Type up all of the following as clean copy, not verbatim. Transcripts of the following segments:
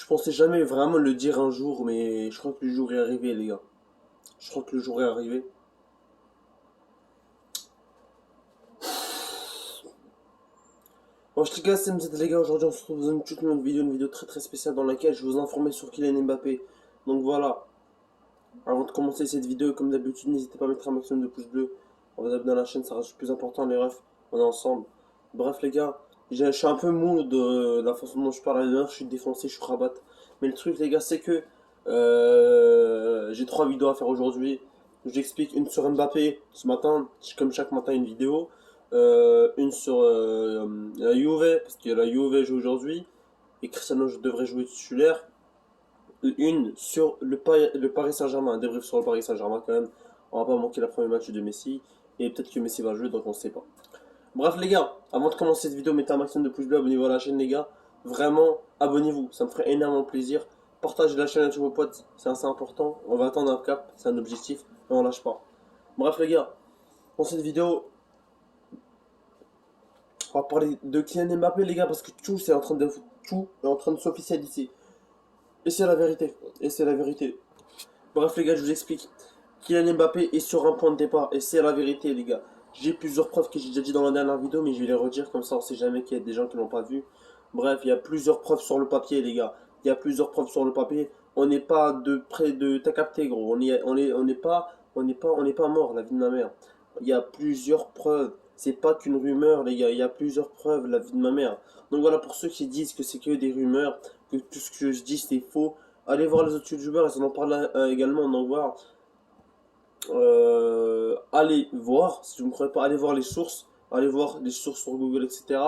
Je pensais jamais vraiment le dire un jour, mais je crois que le jour est arrivé, les gars. Je crois que le jour est arrivé. Bon, je les gars, c'est MZ, les gars. Aujourd'hui, on se retrouve dans une toute nouvelle vidéo, une vidéo très très spéciale dans laquelle je vais vous informer sur Kylian Mbappé. Donc voilà, avant de commencer cette vidéo, comme d'habitude, n'hésitez pas à mettre un maximum de pouces bleus. On va vous abonner à la chaîne, ça reste le plus important, les refs. On est ensemble. Bref, les gars, je suis un peu mou de la façon dont je parle à l'heure. Je suis défoncé, je suis rabat. Mais le truc, les gars, c'est que j'ai trois vidéos à faire aujourd'hui. Je vous explique une sur Mbappé ce matin, comme chaque matin, une vidéo. Une sur la Juve, parce que la Juve joue aujourd'hui. Et Cristiano devrait jouer titulaire. Une sur le Paris Saint-Germain, un débrief sur le Paris Saint-Germain quand même. On va pas manquer le premier match de Messi. Et peut-être que Messi va jouer, donc on sait pas. Bref les gars, avant de commencer cette vidéo, mettez un maximum de pouces bleus, abonnez-vous à la chaîne les gars. Vraiment, abonnez-vous, ça me ferait énormément plaisir. Partagez la chaîne à tous vos potes, c'est assez important. On va atteindre un cap, c'est un objectif, et on lâche pas. Bref les gars, dans cette vidéo, on va parler de Kylian Mbappé les gars, parce que tout est en train de s'officialiser. Et c'est la vérité, et c'est la vérité. Bref les gars, je vous explique. Kylian Mbappé est sur un point de départ et c'est la vérité les gars. J'ai plusieurs preuves que j'ai déjà dit dans la dernière vidéo mais je vais les redire comme ça on sait jamais qu'il y a des gens qui l'ont pas vu. Bref, il y a plusieurs preuves sur le papier les gars. Il y a plusieurs preuves sur le papier. On n'est pas de près de t'as capté gros. On n'est pas mort la vie de ma mère. Il y a plusieurs preuves. C'est pas qu'une rumeur les gars. Il y a plusieurs preuves la vie de ma mère. Donc voilà pour ceux qui disent que c'est que des rumeurs, que tout ce que je dis c'est faux. Allez voir les autres youtubeurs, ils en parlent également. Donc voilà, allez voir, si vous ne croyez pas, allez voir les sources sur Google, etc.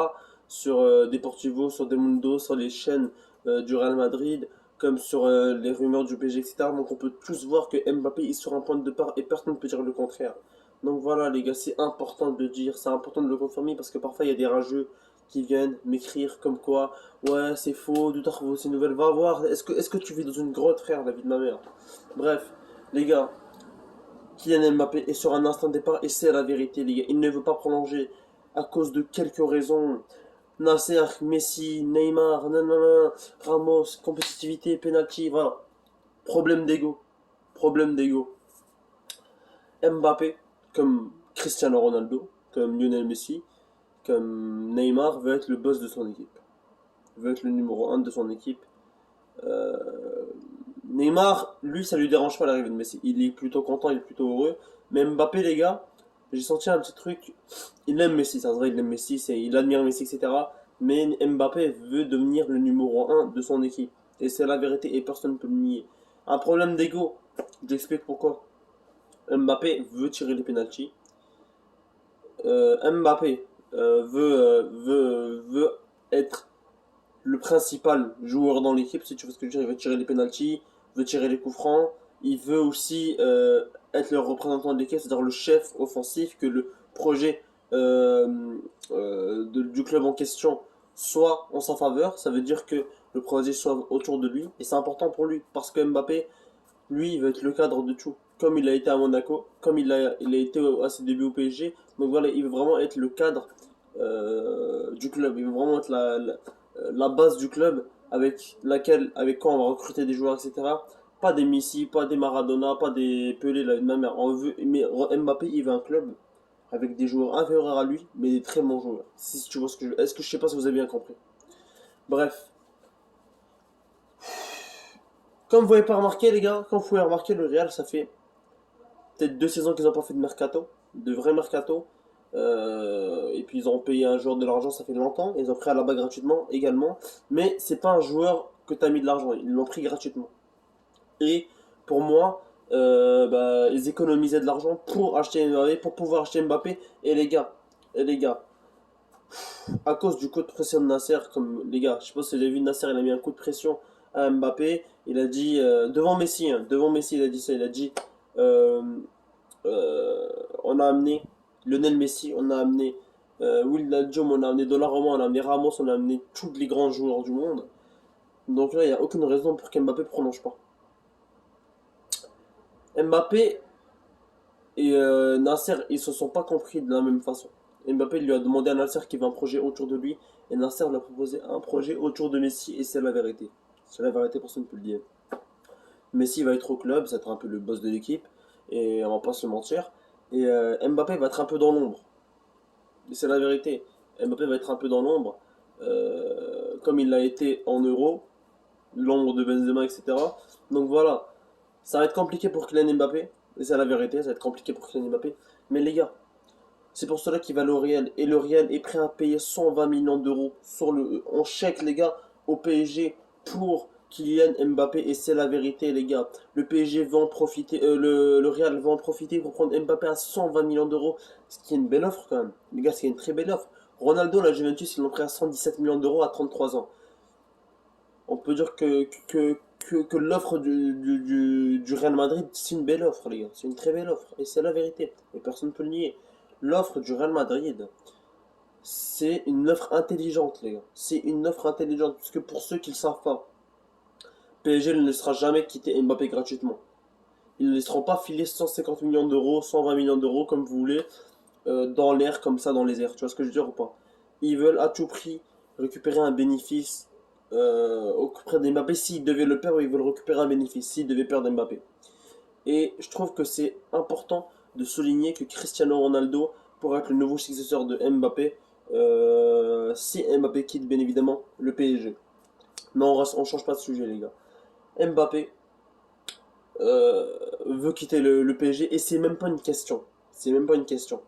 Sur Deportivo, sur Demundo, sur les chaînes du Real Madrid, comme sur les rumeurs du PSG, etc. Donc on peut tous voir que Mbappé est sur un point de départ et personne ne peut dire le contraire. Donc voilà les gars, c'est important de le dire, c'est important de le confirmer parce que parfois il y a des rageux qui viennent m'écrire comme quoi ouais c'est faux, d'où t'as trouvé ces nouvelles, va voir, est-ce que tu vis dans une grotte frère, la vie de ma mère. Bref, les gars, Kylian Mbappé est sur un instant de départ et c'est la vérité, les gars. Il ne veut pas prolonger à cause de quelques raisons. Nasser, Messi, Neymar, nanana, Ramos, compétitivité, penalty, voilà. Problème d'ego. Problème d'ego. Mbappé, comme Cristiano Ronaldo, comme Lionel Messi, comme Neymar, veut être le boss de son équipe. Veut être le numéro un de son équipe. Euh, Neymar, lui, ça lui dérange pas l'arrivée de Messi. Il est plutôt content, il est plutôt heureux. Mais Mbappé, les gars, j'ai senti un petit truc. Il aime Messi, c'est vrai, il aime Messi, il admire Messi, etc. Mais Mbappé veut devenir le numéro un de son équipe. Et c'est la vérité, et personne ne peut le nier. Un problème d'ego. Je t'explique pourquoi. Mbappé veut tirer les pénaltys. Mbappé veut être le principal joueur dans l'équipe, si tu vois ce que je veux dire. Il veut tirer les penalties, veut tirer les coups francs. Il veut aussi être le représentant de l'équipe, c'est-à-dire le chef offensif, que le projet du club en question soit en sa faveur. Ça veut dire que le projet soit autour de lui. Et c'est important pour lui, parce que Mbappé, lui, il veut être le cadre de tout. Comme il a été à Monaco, comme il a été à ses débuts au PSG. Donc voilà, il veut vraiment être le cadre du club. Il veut vraiment être la base du club avec quoi on va recruter des joueurs, etc. Pas des Messi, pas des Maradona, pas des Pelé, la même mère. On veut, mais Mbappé, il veut un club avec des joueurs inférieurs à lui, mais des très bons joueurs. Si tu vois ce que je veux. Est-ce que je sais pas si vous avez bien compris. Bref. Comme vous n'avez pas remarqué, les gars, comme vous pouvez remarquer, le Real, ça fait peut-être 2 saisons qu'ils n'ont pas fait de mercato, de vrai mercato. Et puis ils ont payé un joueur de l'argent, ça fait longtemps. Ils ont pris à la bas gratuitement également. Mais c'est pas un joueur que tu as mis de l'argent, ils l'ont pris gratuitement. Et pour moi, ils économisaient de l'argent pour acheter Mbappé, pour pouvoir acheter Mbappé. Et les gars, à cause du coup de pression de Nasser, comme les gars, je sais pas si vous avez vu, Nasser il a mis un coup de pression à Mbappé. Il a dit, devant Messi, il a dit ça, il a dit, euh, on a amené Lionel Messi, on a amené Wijnaldum, on a amené Donnarumma, on a amené Ramos, on a amené tous les grands joueurs du monde. Donc là, il n'y a aucune raison pour qu'Mbappé ne prolonge pas. Mbappé et Nasser, ils se sont pas compris de la même façon. Mbappé lui a demandé à Nasser qu'il veut un projet autour de lui, et Nasser lui a proposé un projet autour de Messi, et c'est la vérité. C'est la vérité, personne ne peut le dire. Messi va être au club, ça va être un peu le boss de l'équipe, et on va pas se mentir. Et Mbappé va être un peu dans l'ombre. Et c'est la vérité. Mbappé va être un peu dans l'ombre, comme il l'a été en Euro, l'ombre de Benzema, etc. Donc voilà, ça va être compliqué pour Kylian Mbappé, et c'est la vérité, ça va être compliqué pour Kylian Mbappé. Mais les gars, c'est pour cela qu'il va au Real, et le Real est prêt à payer 120 millions d'euros en chèque, les gars, au PSG pour Kylian Mbappé, et c'est la vérité, les gars. Le PSG va en profiter, le Real va en profiter pour prendre Mbappé à 120 millions d'euros, ce qui est une belle offre quand même. Les gars, c'est une très belle offre. Ronaldo, la Juventus, ils l'ont pris à 117 millions d'euros à 33 ans. On peut dire que l'offre du Real Madrid, c'est une belle offre, les gars. C'est une très belle offre. Et c'est la vérité. Et personne ne peut le nier. L'offre du Real Madrid, c'est une offre intelligente, les gars. C'est une offre intelligente. Parce que pour ceux qui ne le savent pas, PSG ne laissera jamais quitter Mbappé gratuitement. Ils ne laisseront pas filer 150 millions d'euros, 120 millions d'euros, comme vous voulez, dans l'air, comme ça, dans les airs. Tu vois ce que je veux dire ou pas? Ils veulent à tout prix récupérer un bénéfice auprès d'Mbappé. S'ils devaient le perdre, ils veulent récupérer un bénéfice. S'ils devaient perdre Mbappé. Et je trouve que c'est important de souligner que Cristiano Ronaldo pourra être le nouveau successeur de Mbappé si Mbappé quitte bien évidemment le PSG. Mais on change pas de sujet, les gars. Mbappé veut quitter le PSG et c'est même pas une question. C'est même pas une question.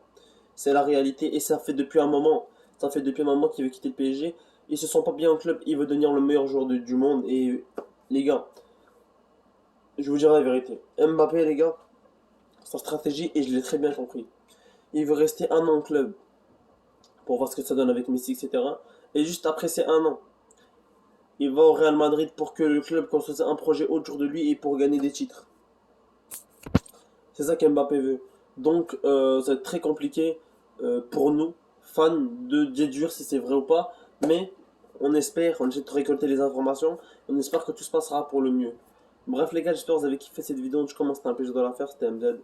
C'est la réalité et ça fait depuis un moment. Ça fait depuis un moment qu'il veut quitter le PSG. Il se sent pas bien au club, il veut devenir le meilleur joueur du monde. Et les gars, je vous dirai la vérité. Mbappé, les gars, sa stratégie, et je l'ai très bien compris. Il veut rester un an au club pour voir ce que ça donne avec Messi, etc. Et juste après ces un an, il va au Real Madrid pour que le club construise un projet autour de lui et pour gagner des titres. C'est ça qu'Mbappé veut. Donc, ça va être très compliqué pour nous, fans, de déduire si c'est vrai ou pas. Mais on essaie de récolter les informations. On espère que tout se passera pour le mieux. Bref, les gars, j'espère que vous avez kiffé cette vidéo. Je commence, c'était un plaisir de la faire. C'était MZ.